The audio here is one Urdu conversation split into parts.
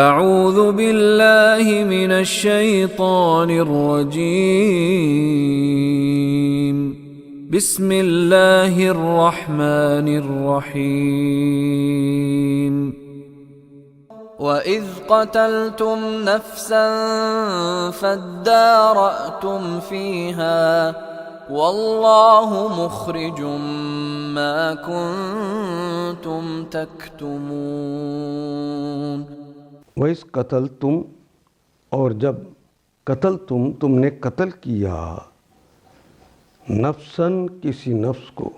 اعوذ باللہ من الشیطان الرجیم بسم اللہ الرحمن الرحیم وَإِذْ قَتَلْتُمْ نَفْسًا فَادَّارَأْتُمْ فِيهَا وَاللَّهُ مُخْرِجٌ مَا كُنْتُمْ تَكْتُمُونَ۔ وَإِذْ قَتَلْتُمْ، اور جب قتلتم تم نے قتل کیا، نفساً کسی نفس کو،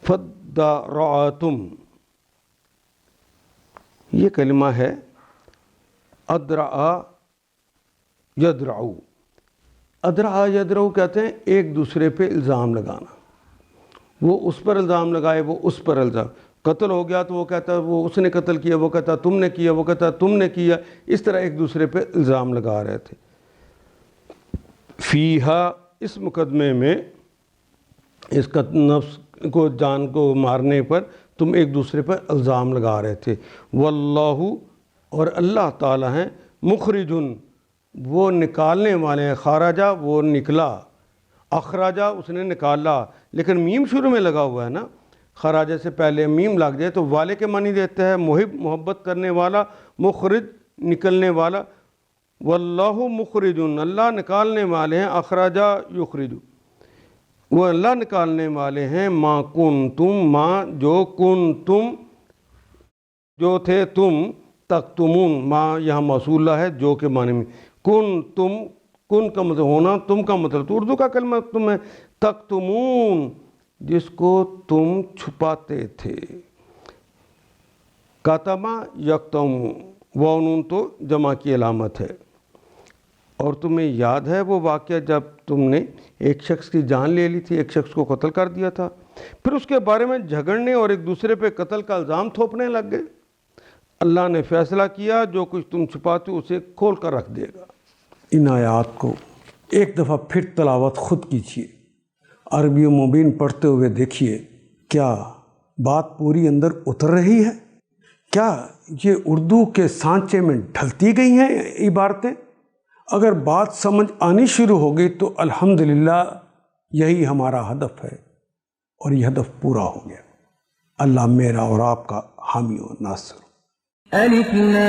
فَادَّارَأْتُمْ، یہ کلمہ ہے ادرعا یدرعو۔ ادرعا یدرعو کہتے ہیں ایک دوسرے پہ الزام لگانا، وہ اس پر الزام لگائے، وہ اس پر الزام، قتل ہو گیا تو وہ کہتا ہے وہ اس نے قتل کیا، وہ کہتا تم نے کیا، وہ کہتا تم نے کیا، اس طرح ایک دوسرے پہ الزام لگا رہے تھے۔ فیہا، اس مقدمے میں، اس نفس کو، جان کو مارنے پر تم ایک دوسرے پر الزام لگا رہے تھے۔ واللہ، اور اللہ تعالیٰ ہیں، مخرجن، وہ نکالنے والے ہیں، خارجہ وہ نکلا، اخراجہ اس نے نکالا، لیکن میم شروع میں لگا ہوا ہے نا، خراجہ سے پہلے میم لگ جائے تو والے کے معنی دیتا ہے، محب محبت کرنے والا، مخرج نکلنے والا۔ واللہ مخرجن، اللہ نکالنے والے ہیں، اخراجہ یخرج، وہ اللہ نکالنے والے ہیں، ما کنتم، ما جو، کنتم جو تھے، تم، تکتمون، ما یہاں موصولہ ہے جو کے معنی میں، کنتم، کن کا مطلب ہونا، تم کا مطلب تو اردو کا کلمہ تم ہے، تکتمون جس کو تم چھپاتے تھے، کتما یکتم، واو نون تو جمع کی علامت ہے۔ اور تمہیں یاد ہے وہ واقعہ جب تم نے ایک شخص کی جان لے لی تھی، ایک شخص کو قتل کر دیا تھا، پھر اس کے بارے میں جھگڑنے اور ایک دوسرے پہ قتل کا الزام تھوپنے لگ گئے۔ اللہ نے فیصلہ کیا جو کچھ تم چھپاتے ہو اسے کھول کر رکھ دے گا۔ ان آیات کو ایک دفعہ پھر تلاوت خود کیجیے، عربی و مبین پڑھتے ہوئے دیکھیے، کیا بات پوری اندر اتر رہی ہے؟ کیا یہ اردو کے سانچے میں ڈھلتی گئی ہیں عبارتیں؟ اگر بات سمجھ آنی شروع ہو گئی تو الحمدللہ یہی ہمارا ہدف ہے، اور یہ ہدف پورا ہو گیا۔ اللہ میرا اور آپ کا حامی و ناصر۔ الف لام